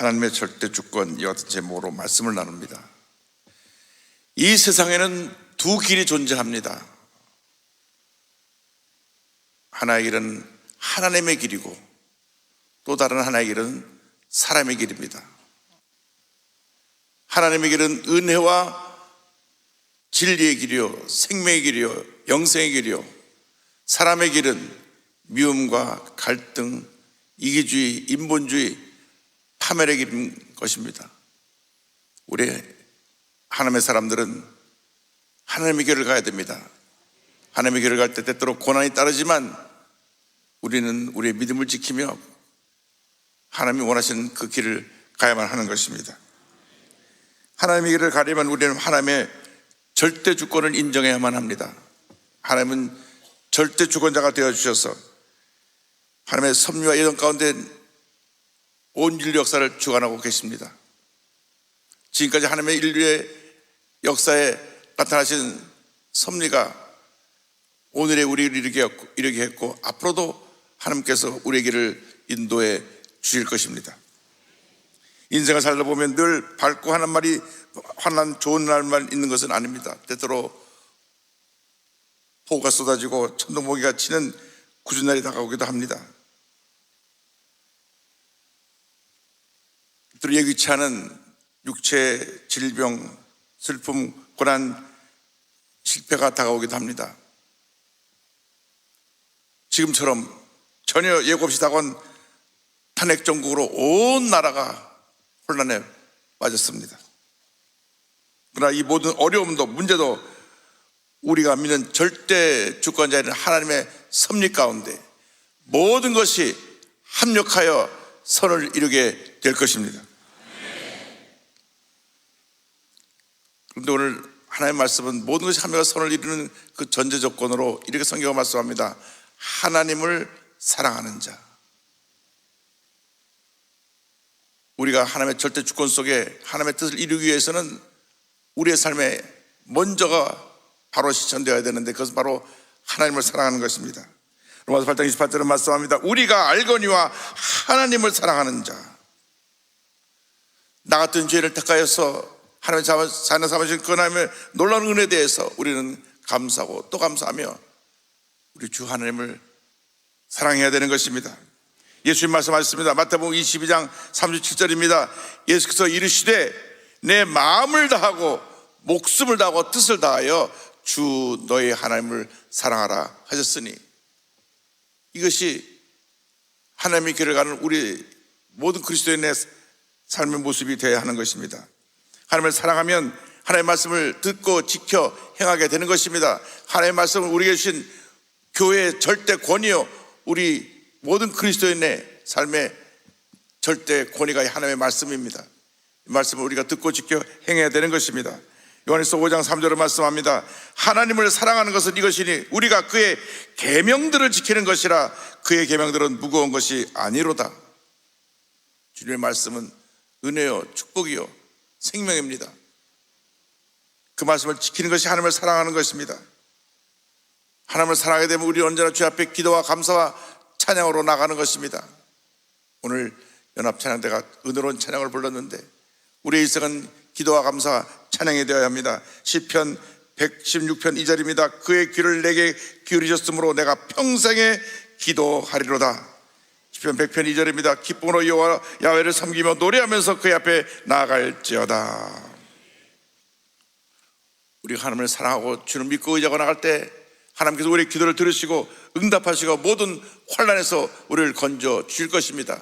하나님의 절대 주권, 이와 같은 제목으로 말씀을 나눕니다. 이 세상에는 두 길이 존재합니다. 하나의 길은 하나님의 길이고 또 다른 하나의 길은 사람의 길입니다. 하나님의 길은 은혜와 진리의 길이요, 생명의 길이요, 영생의 길이요, 사람의 길은 미움과 갈등, 이기주의, 인본주의, 파멸의 길인 것입니다. 우리 하나님의 사람들은 하나님의 길을 가야 됩니다. 하나님의 길을 갈 때 때때로 고난이 따르지만 우리는 우리의 믿음을 지키며 하나님이 원하시는 그 길을 가야만 하는 것입니다. 하나님의 길을 가려면 우리는 하나님의 절대 주권을 인정해야만 합니다. 하나님은 절대 주권자가 되어주셔서 하나님의 섭리와 예정 가운데 온 인류 역사를 주관하고 계십니다. 지금까지 하나님의 인류의 역사에 나타나신 섭리가 오늘의 우리를 이르게 했고 앞으로도 하나님께서 우리에게를 인도해 주실 것입니다. 인생을 살다 보면 늘 밝고 하는 말이 환난 좋은 날만 있는 것은 아닙니다. 때때로 폭우가 쏟아지고 천둥번개가 치는 굳은 날이 다가오기도 합니다. 때때로 예기치 않은 육체, 질병, 슬픔, 고난, 실패가 다가오기도 합니다. 지금처럼 전혀 예고 없이 다가온 탄핵 정국으로 온 나라가 혼란에 빠졌습니다. 그러나 이 모든 어려움도 문제도 우리가 믿는 절대 주권자인 하나님의 섭리 가운데 모든 것이 합력하여 선을 이루게 될 것입니다. 그런데 오늘 하나님의 말씀은 모든 것이 합력하여 선을 이루는 그 전제 조건으로 이렇게 성경을 말씀합니다. 하나님을 사랑하는 자. 우리가 하나님의 절대 주권 속에 하나님의 뜻을 이루기 위해서는 우리의 삶에 먼저가 바로 실천되어야 되는데 그것은 바로 하나님을 사랑하는 것입니다. 로마서 8장 28절은 말씀합니다. 우리가 알거니와 하나님을 사랑하는 자. 나 같은 죄를 택하여서 하나님의 자녀 삼으신 그 하나님의 놀라운 은혜에 대해서 우리는 감사하고 또 감사하며 우리 주 하나님을 사랑해야 되는 것입니다. 예수님 말씀하셨습니다. 마태복음 22장 37절입니다. 예수께서 이르시되 내 마음을 다하고 목숨을 다하고 뜻을 다하여 주 너의 하나님을 사랑하라 하셨으니 이것이 하나님의 길을 가는 우리 모든 그리스도인의 삶의 모습이 되어야 하는 것입니다. 하나님을 사랑하면 하나님의 말씀을 듣고 지켜 행하게 되는 것입니다. 하나님의 말씀을 우리에게 주신 교회의 절대 권위요 우리 모든 그리스도인의 삶의 절대 권위가 하나님의 말씀입니다. 이 말씀을 우리가 듣고 지켜 행해야 되는 것입니다. 요한일서 5장 3절을 말씀합니다. 하나님을 사랑하는 것은 이것이니 우리가 그의 계명들을 지키는 것이라 그의 계명들은 무거운 것이 아니로다. 주님의 말씀은 은혜요 축복이요 생명입니다. 그 말씀을 지키는 것이 하나님을 사랑하는 것입니다. 하나님을 사랑하게 되면 우리 언제나 주 앞에 기도와 감사와 찬양으로 나가는 것입니다. 오늘 연합찬양대가 은혜로운 찬양을 불렀는데 우리의 일생은 기도와 감사와 찬양이 되어야 합니다. 시편 116편 2절입니다. 그의 귀를 내게 기울이셨으므로 내가 평생에 기도하리로다. 시편 100편 2절입니다. 기쁨으로 여호와 야훼를 섬기며 노래하면서 그의 앞에 나아갈지어다. 우리가 하나님을 사랑하고 주를 믿고 의지하고 나갈 때 하나님께서 우리의 기도를 들으시고 응답하시고 모든 환난에서 우리를 건져 주실 것입니다.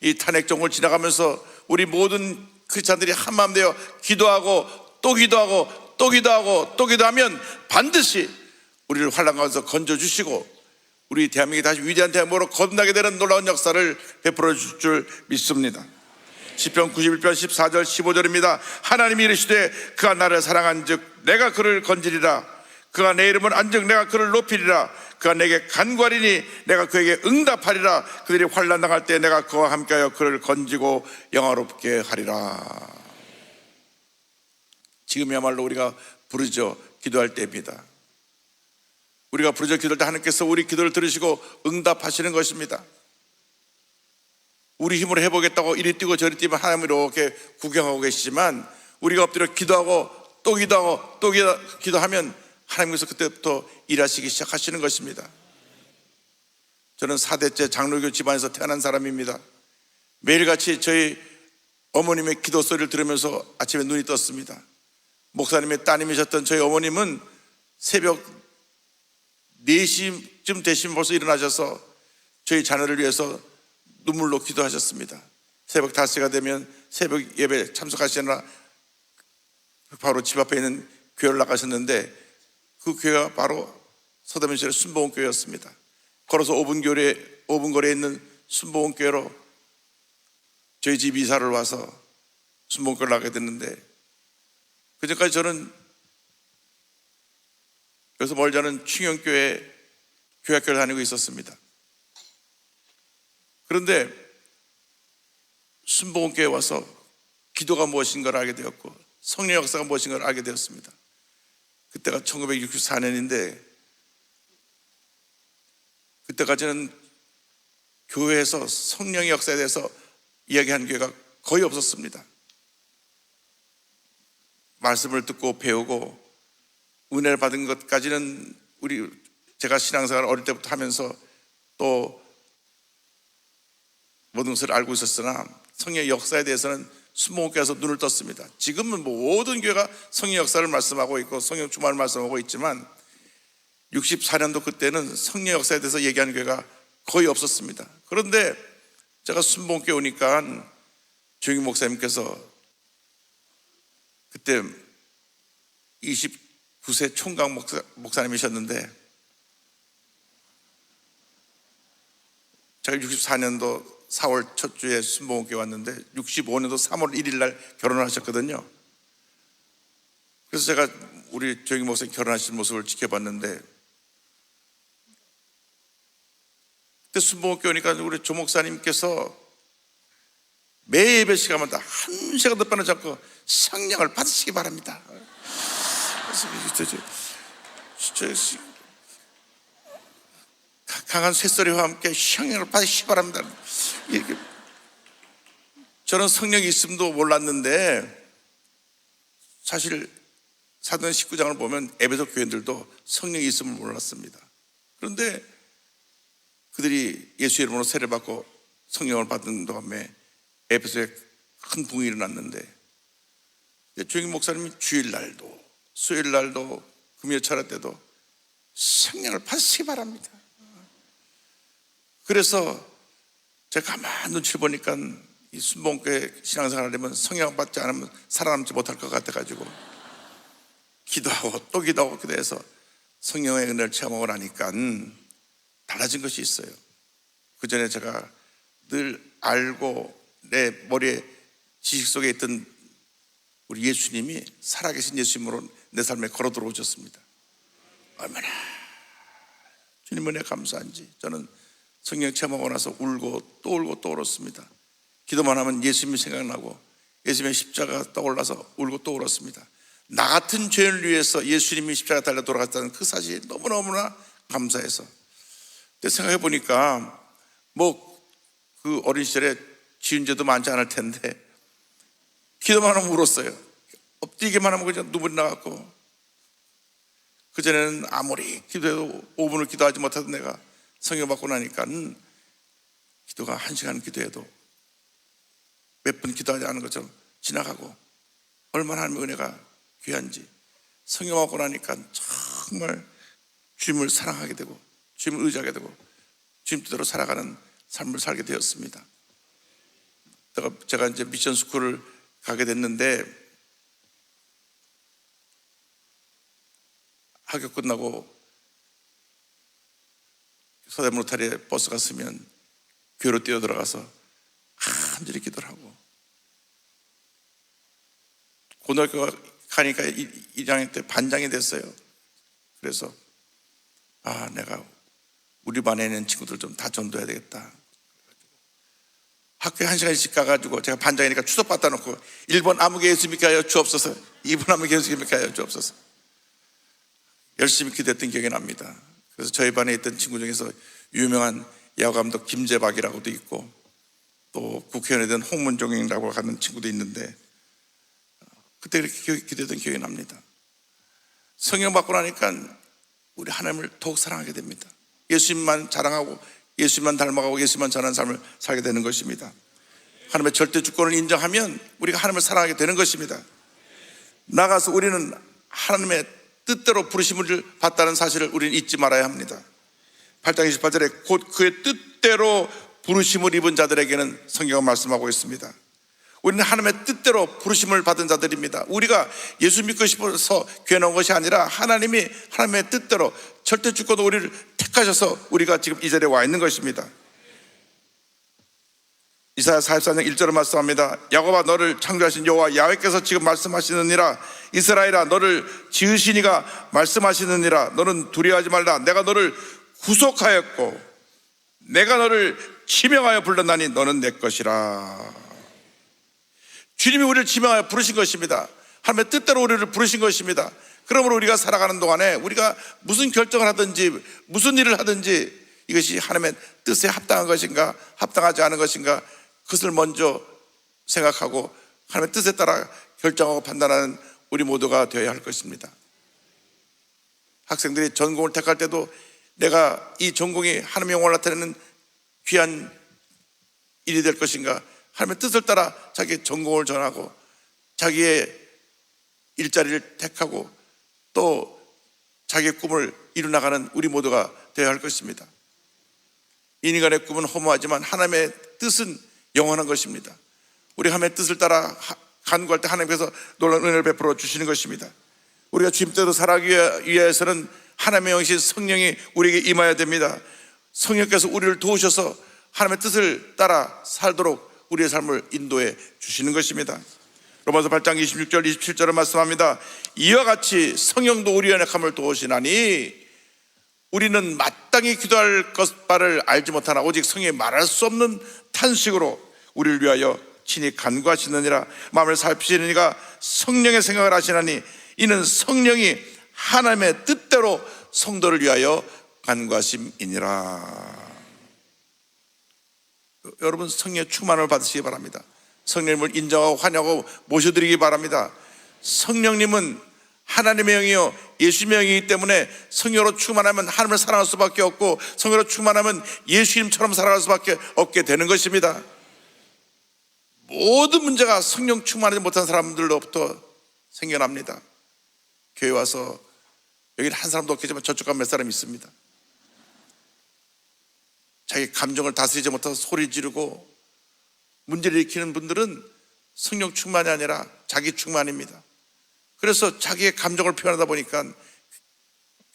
이 탄핵 정국을 지나가면서 우리 모든 크리스찬들이 한마음 되어 기도하고 또 기도하고 또 기도하고 또 기도하면 반드시 우리를 환난 가운데서 건져 주시고 우리 대한민국이 다시 위대한 대한민국으로 거듭나게 되는 놀라운 역사를 베풀어 주실 줄 믿습니다. 시편 91편 14절 15절입니다. 하나님이 이르시되 그가 나를 사랑한즉 내가 그를 건지리라. 그가 내 이름을 안즉 내가 그를 높이리라. 그가 내게 간구하리니 내가 그에게 응답하리라. 그들이 환난 당할 때 내가 그와 함께하여 그를 건지고 영화롭게 하리라. 지금이야말로 우리가 부르짖어 기도할 때입니다. 우리가 부르짖어 기도할 때 하나님께서 우리 기도를 들으시고 응답하시는 것입니다. 우리 힘으로 해보겠다고 이리 뛰고 저리 뛰면 하나님이 이렇게 구경하고 계시지만, 우리가 엎드려 기도하고 또 기도하고 또 기도하면 하나님께서 그때부터 일하시기 시작하시는 것입니다. 저는 4대째 장로교 집안에서 태어난 사람입니다. 매일같이 저희 어머님의 기도 소리를 들으면서 아침에 눈이 떴습니다. 목사님의 따님이셨던 저희 어머님은 새벽 4시쯤 되시면 벌써 일어나셔서 저희 자녀를 위해서 눈물로 기도하셨습니다. 새벽 5시가 되면 새벽 예배 참석하시느라 바로 집 앞에 있는 교회를 나가셨는데, 그 교회가 바로 서대문시의 순복음교회였습니다. 걸어서 5분 거리에 있는 순복음교회로 저희 집 이사를 와서 순복음교회를 나가게 됐는데, 그전까지 저는 여기서 멀지 않은 충영교회 교회학교를 다니고 있었습니다. 그런데 순복음교회에 와서 기도가 무엇인가를 알게 되었고 성령 역사가 무엇인가를 알게 되었습니다. 그때가 1964년인데 그때까지는 교회에서 성령의 역사에 대해서 이야기하는 교회가 거의 없었습니다. 말씀을 듣고 배우고 은혜를 받은 것까지는 제가 신앙생활을 어릴 때부터 하면서 또 모든 것을 알고 있었으나 성령의 역사에 대해서는 순복음교회에서 눈을 떴습니다. 지금은 모든 교회가 성령 역사를 말씀하고 있고 성령 충만을 말씀하고 있지만 64년도 그때는 성령 역사에 대해서 얘기하는 교회가 거의 없었습니다. 그런데 제가 순복음교회 오니까 조영희 목사님께서 그때 29세 총각 목사님이셨는데, 제가 64년도 4월 첫 주에 순복음교회 왔는데 65년도 3월 1일 날 결혼을 하셨거든요. 그래서 제가 우리 조영희 목사님 결혼하신 모습을 지켜봤는데, 그때 순복음교회 오니까 우리 조 목사님께서 매 예배 시간마다 1시간도 빼놓지 않고 성령을 받으시기 바랍니다. 그래서 강한 쇳소리와 함께 성령을 받으시기 바랍니다. 저는 성령이 있음도 몰랐는데 사실 사도행 19장을 보면 에베소 교인들도 성령이 있음을 몰랐습니다. 그런데 그들이 예수 이름으로 세례 받고 성령을 받은 다음에 에베소에 큰 붕이 일어났는데, 조영희 목사님이 주일날도 수요일날도 금요 철야 때도 성령을 받으시기 바랍니다. 그래서 제가 가만히 눈치를 보니까 이 순복음교회 신앙생활을 하려면 성령 받지 않으면 살아남지 못할 것 같아가지고 기도하고 또 기도하고 기도해서 성령의 은혜를 체험하고 나니까 달라진 것이 있어요. 그 전에 제가 늘 알고 내 머리에 지식 속에 있던 우리 예수님이 살아계신 예수님으로 내 삶에 걸어 들어오셨습니다. 얼마나 주님 은혜 감사한지 저는 성령 체험하고 나서 울고 또 울고 또 울었습니다. 기도만 하면 예수님이 생각나고 예수님의 십자가가 떠올라서 울고 또 울었습니다. 나 같은 죄인을 위해서 예수님이 십자가 달려 돌아갔다는 그 사실이 너무너무나 감사해서, 생각해 보니까 그 어린 시절에 지은 죄도 많지 않을 텐데 기도만 하면 울었어요. 엎드리기만 하면 그냥 눈물이 나갔고, 그전에는 아무리 기도해도 5분을 기도하지 못하던 내가 성령 받고 나니까 기도가 1시간 기도해도 몇 분 기도하지 않은 것처럼 지나가고, 얼마나 하나님의 은혜가 귀한지 성령 받고 나니까 정말 주님을 사랑하게 되고 주님을 의지하게 되고 주님 뜻대로 살아가는 삶을 살게 되었습니다. 제가 이제 미션 스쿨을 가게 됐는데, 학교 끝나고 서대문 로타리에 버스가 쓰면 교회로 뛰어들어가서 간절히 기도를 하고, 고등학교 가니까 1학년 때 반장이 됐어요. 그래서 내가 우리 반에 있는 친구들 좀 다 전도해야 되겠다. 학교에 1시간씩 가가지고 제가 반장이니까 추석 받다 놓고 1번 아무개 예수님께 하여 주옵소서, 2번 아무개 예수님께 하여 주옵소서 열심히 기도했던 기억이 납니다. 그래서 저희 반에 있던 친구 중에서 유명한 야구 감독 김재박이라고도 있고, 또 국회의원이 된 홍문종이라고 하는 친구도 있는데 그때 그렇게 기도했던 기억이 납니다. 성령 받고 나니까 우리 하나님을 더욱 사랑하게 됩니다. 예수님만 자랑하고 예수님만 닮아가고 예수님만 전하는 삶을 살게 되는 것입니다. 하나님의 절대 주권을 인정하면 우리가 하나님을 사랑하게 되는 것입니다. 나가서 우리는 하나님의 뜻대로 부르심을 받다는 사실을 우리는 잊지 말아야 합니다. 8장 28절에 곧 그의 뜻대로 부르심을 입은 자들에게는 성경은 말씀하고 있습니다. 우리는 하나님의 뜻대로 부르심을 받은 자들입니다. 우리가 예수 믿고 싶어서 교회 나온 것이 아니라 하나님이 하나님의 뜻대로 절대 주권으로 우리를 택하셔서 우리가 지금 이 자리에 와 있는 것입니다. 이사야 44장 1절을 말씀합니다. 야곱아 너를 창조하신 여호와 야훼께서 지금 말씀하시느니라. 이스라엘아 너를 지으신 이가 말씀하시느니라. 너는 두려워하지 말라. 내가 너를 구속하였고 내가 너를 지명하여 불렀나니 너는 내 것이라. 주님이 우리를 지명하여 부르신 것입니다. 하나님의 뜻대로 우리를 부르신 것입니다. 그러므로 우리가 살아가는 동안에 우리가 무슨 결정을 하든지 무슨 일을 하든지 이것이 하나님의 뜻에 합당한 것인가 합당하지 않은 것인가 그것을 먼저 생각하고 하나님의 뜻에 따라 결정하고 판단하는 우리 모두가 되어야 할 것입니다. 학생들이 전공을 택할 때도 내가 이 전공이 하나님의 영광을 나타내는 귀한 일이 될 것인가 하나님의 뜻을 따라 자기의 전공을 전하고 자기의 일자리를 택하고 또 자기의 꿈을 이루나가는 우리 모두가 되어야 할 것입니다. 인간의 꿈은 허무하지만 하나님의 뜻은 영원한 것입니다. 우리 하나님의 뜻을 따라 간구할 때 하나님께서 놀라운 은혜를 베풀어 주시는 것입니다. 우리가 주님 뜻대로 살아가기 위해서는 하나님의 영이신 성령이 우리에게 임해야 됩니다. 성령께서 우리를 도우셔서 하나님의 뜻을 따라 살도록 우리의 삶을 인도해 주시는 것입니다. 로마서 8장 26절 27절을 말씀합니다. 이와 같이 성령도 우리의 연약함을 도우시나니 우리는 마땅히 기도할 바를 알지 못하나 오직 성령이 말할 수 없는 탄식으로 우리를 위하여 친히 간구하시느니라. 마음을 살피시는 이가 성령의 생각을 하시나니 이는 성령이 하나님의 뜻대로 성도를 위하여 간구하심이니라. 여러분 성령의 충만을 받으시기 바랍니다. 성령님을 인정하고 환영하고 모셔드리기 바랍니다. 성령님은 하나님의 영이요 예수님의 영이기 때문에 성령으로 충만하면 하나님을 사랑할 수밖에 없고 성령으로 충만하면 예수님처럼 살아갈 수밖에 없게 되는 것입니다. 모든 문제가 성령 충만하지 못한 사람들로부터 생겨납니다. 교회 와서 여기는 한 사람도 없겠지만 저쪽 가면 몇 사람이 있습니다. 자기 감정을 다스리지 못해서 소리 지르고 문제를 일으키는 분들은 성령 충만이 아니라 자기 충만입니다. 그래서 자기의 감정을 표현하다 보니까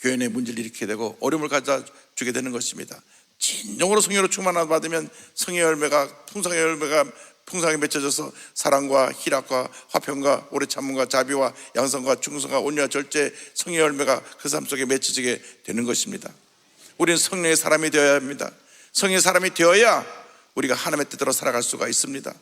교회 내 문제를 일으키게 되고 어려움을 가져주게 되는 것입니다. 진정으로 성령으로 충만함을 받으면 성의 열매가 풍성의 열매가 풍성하게 맺혀져서 사랑과 희락과 화평과 오래 참음과 자비와 양성과 충성과 온유와 절제 성의 열매가 그 삶 속에 맺혀지게 되는 것입니다. 우리는 성령의 사람이 되어야 합니다. 성령의 사람이 되어야 우리가 하나님의 뜻대로 살아갈 수가 있습니다.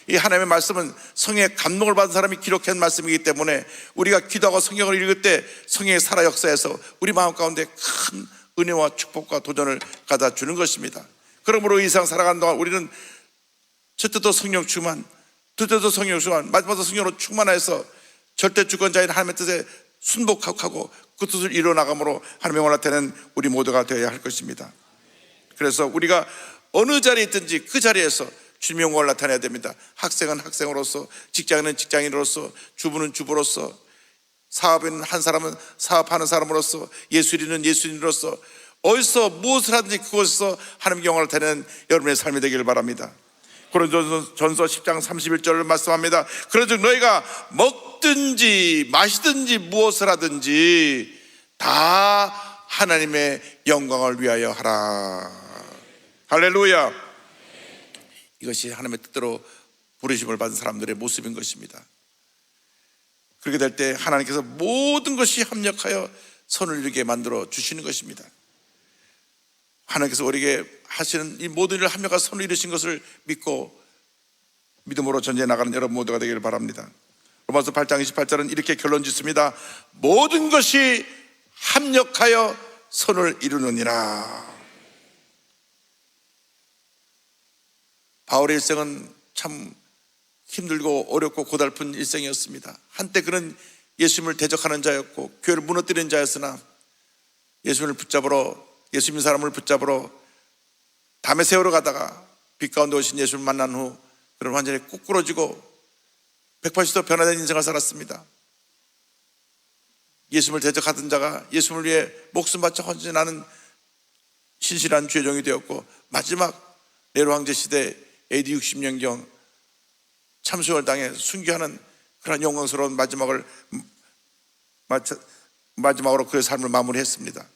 이 하나님의 말씀은 성령의 감동을 받은 사람이 기록한 말씀이기 때문에 우리가 기도하고 성경을 읽을 때 성령의 살아 역사에서 우리 마음 가운데 큰 은혜와 축복과 도전을 가다 주는 것입니다. 그러므로 이 세상 살아가는 동안 우리는 첫째도 성령 충만, 둘째도 성령 충만, 마지막도 성령으로 충만해서 절대 주권자인 하나님의 뜻에 순복하고 그 뜻을 이루어나감으로 하나님의 영광을 나타내는 우리 모두가 되어야 할 것입니다. 그래서 우리가 어느 자리에 있든지 그 자리에서 주님의 영광을 나타내야 됩니다. 학생은 학생으로서, 직장인은 직장인으로서, 주부는 주부로서, 사업인 한 사람은 사업하는 사람으로서, 예술인은 예술인으로서 어디서 무엇을 하든지 그곳에서 하나님의 영광을 나타내는 여러분의 삶이 되기를 바랍니다. 고린도전서 10장 31절을 말씀합니다. 그런즉 너희가 먹든지 마시든지 무엇을 하든지 다 하나님의 영광을 위하여 하라. 할렐루야. 이것이 하나님의 뜻대로 부르심을 받은 사람들의 모습인 것입니다. 그렇게 될 때 하나님께서 모든 것이 합력하여 선을 이루게 만들어 주시는 것입니다. 하나님께서 우리에게 하시는 이 모든 일을 합력하여 선을 이루신 것을 믿고 믿음으로 전제해 나가는 여러분 모두가 되기를 바랍니다. 로마서 8장 28절은 이렇게 결론 짓습니다. 모든 것이 합력하여 선을 이루느니라. 바울의 일생은 참 힘들고 어렵고 고달픈 일생이었습니다. 한때 그는 예수님을 대적하는 자였고 교회를 무너뜨리는 자였으나 예수님 사람을 붙잡으러 담에 세우러 가다가 빛 가운데 오신 예수를 만난 후 그는 완전히 꾸꾸러지고 180도 변화된 인생을 살았습니다. 예수님을 대적하던 자가 예수님을 위해 목숨 바쳐 헌신하는 신실한 주의 되었고, 마지막 네로 황제 시대 AD 60년경 참수형을 당해 순교하는 그런 영광스러운 마지막으로 그의 삶을 마무리했습니다.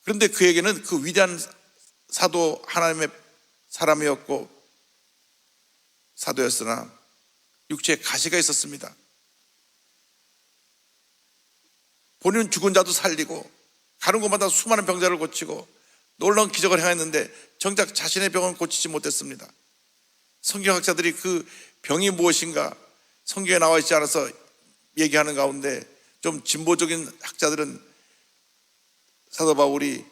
그런데 그에게는 그 위대한 사도, 하나님의 사람이었고 사도였으나 육체에 가시가 있었습니다. 본인은 죽은 자도 살리고 가는 곳마다 수많은 병자를 고치고 놀라운 기적을 행했는데 정작 자신의 병은 고치지 못했습니다. 성경학자들이 그 병이 무엇인가 성경에 나와 있지 않아서 얘기하는 가운데 좀 진보적인 학자들은 사도 바울이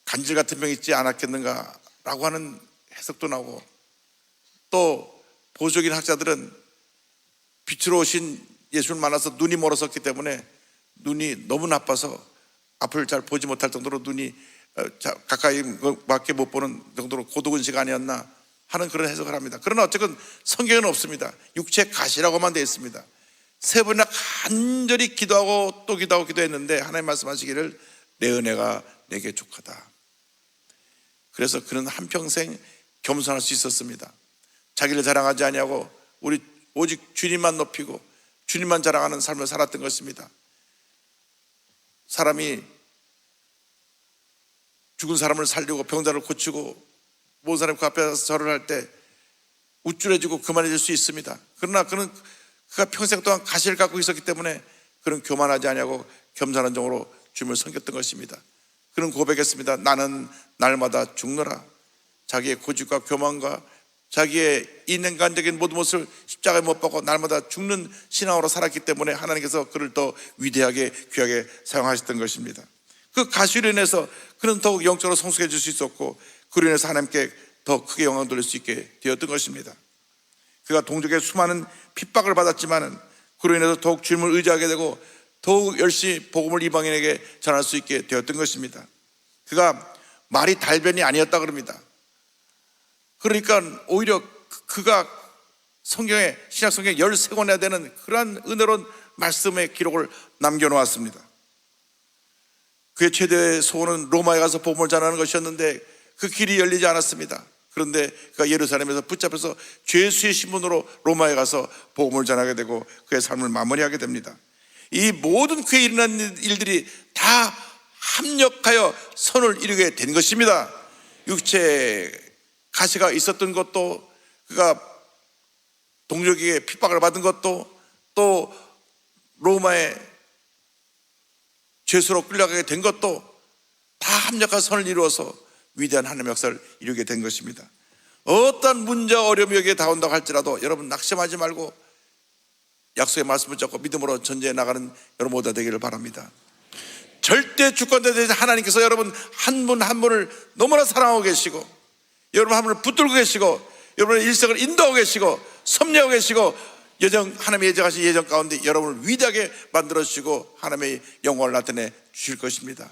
간질 같은 병이 있지 않았겠는가 라고 하는 해석도 나오고, 또 보수적인 학자들은 빛으로 오신 예수를 만나서 눈이 멀어섰기 때문에 눈이 너무 나빠서 앞을 잘 보지 못할 정도로 눈이 가까이밖에 못 보는 정도로 고도근시가 아니었나 하는 그런 해석을 합니다. 그러나 어쨌든 성경에는 없습니다. 육체 가시라고만 되어 있습니다. 세 번이나 간절히 기도하고 또 기도하고 기도했는데 하나님 말씀하시기를 내 은혜가 내게 족하다. 그래서 그는 한평생 겸손할 수 있었습니다. 자기를 자랑하지 아니하고 오직 주님만 높이고 주님만 자랑하는 삶을 살았던 것입니다. 사람이 죽은 사람을 살리고 병자를 고치고 모든 사람이 그 앞에 서 절을 할 때 우쭐해지고 교만해질 수 있습니다. 그러나 그가 평생 동안 가시를 갖고 있었기 때문에 그는 교만하지 아니하고 겸손한 정으로 주님을 섬겼던 것입니다. 그는 고백했습니다. 나는 날마다 죽노라. 자기의 고집과 교만과 자기의 인간적인 모든 것을 십자가에 못 박고 날마다 죽는 신앙으로 살았기 때문에 하나님께서 그를 더 위대하게 귀하게 사용하셨던 것입니다. 그 가시로 인해서 그는 더욱 영적으로 성숙해질 수 있었고, 그로 인해서 하나님께 더 크게 영광 돌릴 수 있게 되었던 것입니다. 그가 동족의 수많은 핍박을 받았지만 그로 인해서 더욱 주님을 의지하게 되고 더욱 열심히 복음을 이방인에게 전할 수 있게 되었던 것입니다. 그가 말이 달변이 아니었다 그럽니다. 그러니까 오히려 그가 신약 성경에 13권이나 되는 그러한 은혜로운 말씀의 기록을 남겨놓았습니다. 그의 최대의 소원은 로마에 가서 복음을 전하는 것이었는데 그 길이 열리지 않았습니다. 그런데 그가 예루살렘에서 붙잡혀서 죄수의 신분으로 로마에 가서 복음을 전하게 되고 그의 삶을 마무리하게 됩니다. 이 모든 그에 일어난 일들이 다 합력하여 선을 이루게 된 것입니다. 육체에 가시가 있었던 것도, 그가 동족에게 핍박을 받은 것도, 또 로마의 죄수로 끌려가게 된 것도 다 합력한 선을 이루어서 위대한 하나님의 역사를 이루게 된 것입니다. 어떤 문제와 어려움이 여기에 닿아온다고 할지라도 여러분 낙심하지 말고 약속의 말씀을 잡고 믿음으로 전제해 나가는 여러분 모두가 되기를 바랍니다. 절대 주권자에 대해서 하나님께서 여러분 한 분 한 분을 너무나 사랑하고 계시고, 여러분 한 분을 붙들고 계시고, 여러분의 일생을 인도하고 계시고 섭리하고 계시고, 하나님의 예정하신 예정 가운데 여러분을 위대하게 만들어주시고 하나님의 영광을 나타내 주실 것입니다.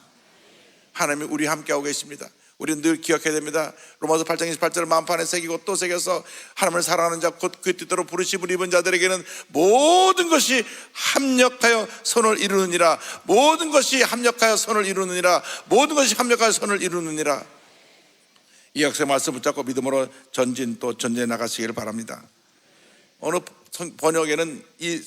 하나님이 우리 함께하고 계십니다. 우리는 늘 기억해야 됩니다. 로마서 8장 28절을 마음판에 새기고 또 새겨서 하나님을 사랑하는 자 곧 그 뜻대로 부르심을 입은 자들에게는 모든 것이 합력하여 선을 이루느니라. 모든 것이 합력하여 선을 이루느니라. 모든 것이 합력하여 선을 이루느니라. 이 약속의 말씀 붙잡고 믿음으로 전진해 나가시기를 바랍니다. 어느 번역에는 이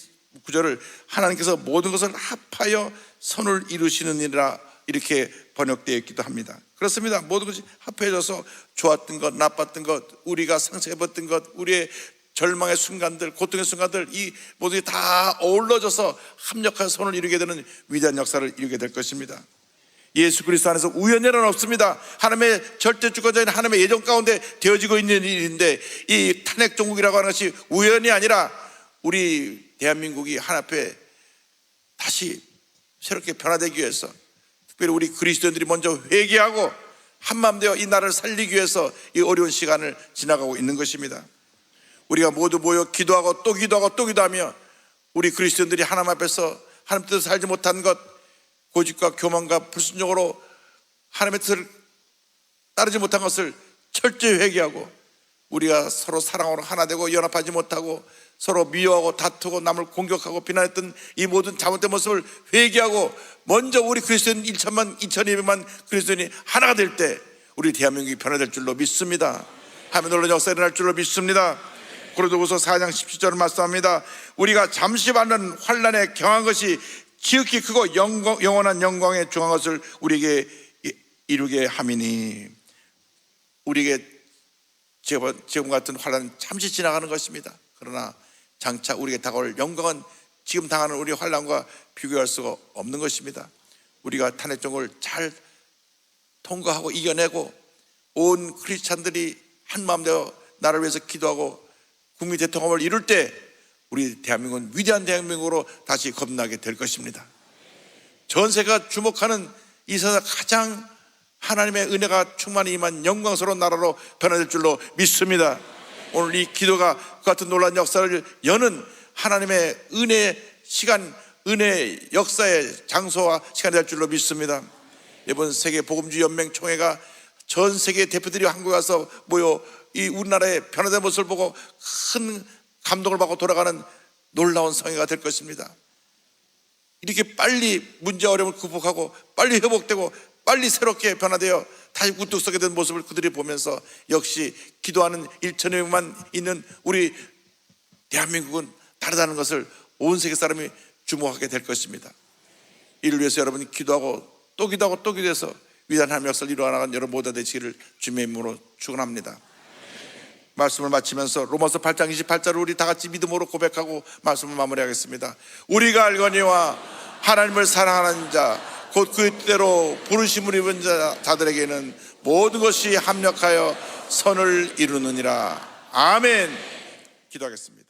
구절을 하나님께서 모든 것을 합하여 선을 이루시느니라 이렇게 번역되어 있기도 합니다. 그렇습니다. 모든 것이 합해져서 좋았던 것, 나빴던 것, 우리가 상처입었던 것, 우리의 절망의 순간들, 고통의 순간들, 이 모든 게 다 어우러져서 합력한 선을 이루게 되는 위대한 역사를 이루게 될 것입니다. 예수 그리스도 안에서 우연이란 없습니다. 하나님의 절대 주권자인 하나님의 예정 가운데 되어지고 있는 일인데, 이 탄핵 종국이라고 하는 것이 우연이 아니라 우리 대한민국이 하나님 앞에 다시 새롭게 변화되기 위해서 특별히 우리 그리스도인들이 먼저 회개하고 한마음 되어 이 나라를 살리기 위해서 이 어려운 시간을 지나가고 있는 것입니다. 우리가 모두 모여 기도하고 또 기도하고 또 기도하며 우리 그리스도인들이 하나님 앞에서 하나님 뜻을 살지 못한 것, 고집과 교만과 불순종으로 하나님의 뜻을 따르지 못한 것을 철저히 회개하고, 우리가 서로 사랑으로 하나 되고 연합하지 못하고 서로 미워하고 다투고 남을 공격하고 비난했던 이 모든 잘못된 모습을 회개하고 먼저 우리 그리스도인 1천만 2,200만 그리스도인이 하나가 될 때 우리 대한민국이 변화될 줄로 믿습니다. 하나님의 놀라운 역사가 일어날 줄로 믿습니다. 고린도후서 4장 17절을 말씀합니다. 우리가 잠시 받는 환난에 경한 것이 지극히 크고 영원한 영광에 중한 것을 우리에게 이루게 함이니, 우리에게 지금 같은 환난은 잠시 지나가는 것입니다. 그러나 장차 우리에게 다가올 영광은 지금 당하는 우리 환난과 비교할 수가 없는 것입니다. 우리가 탄핵종을 잘 통과하고 이겨내고 온 크리스찬들이 한마음 되어 나라를 위해서 기도하고 국민 대통합을 이룰 때 우리 대한민국은 위대한 대한민국으로 다시 거듭나게 될 것입니다. 전 세계가 주목하는 이 세상 가장 하나님의 은혜가 충만히 임한 영광스러운 나라로 변화될 줄로 믿습니다. 오늘 이 기도가 그 같은 놀라운 역사를 여는 하나님의 은혜 시간, 은혜 역사의 장소와 시간이 될 줄로 믿습니다. 이번 세계 복음주의 연맹 총회가 전 세계 대표들이 한국에 와서 모여 이 우리나라의 변화된 모습을 보고 큰 감동을 받고 돌아가는 놀라운 성회가 될 것입니다. 이렇게 빨리 문제 어려움을 극복하고 빨리 회복되고 빨리 새롭게 변화되어 다시 우뚝 서게 된 모습을 그들이 보면서 역시 기도하는 1,200만 있는 우리 대한민국은 다르다는 것을 온 세계 사람이 주목하게 될 것입니다. 이를 위해서 여러분이 기도하고 또 기도하고 또 기도해서 위대한 하나님의 역사를 이루어나가는 여러분 모두가 되시기를 주님의 이름으로 축원합니다. 말씀을 마치면서 로마서 8장 28절을 우리 다 같이 믿음으로 고백하고 말씀을 마무리하겠습니다. 우리가 알거니와 하나님을 사랑하는 자 곧 그 뜻대로 부르심을 입은 자들에게는 모든 것이 합력하여 선을 이루느니라. 아멘. 기도하겠습니다.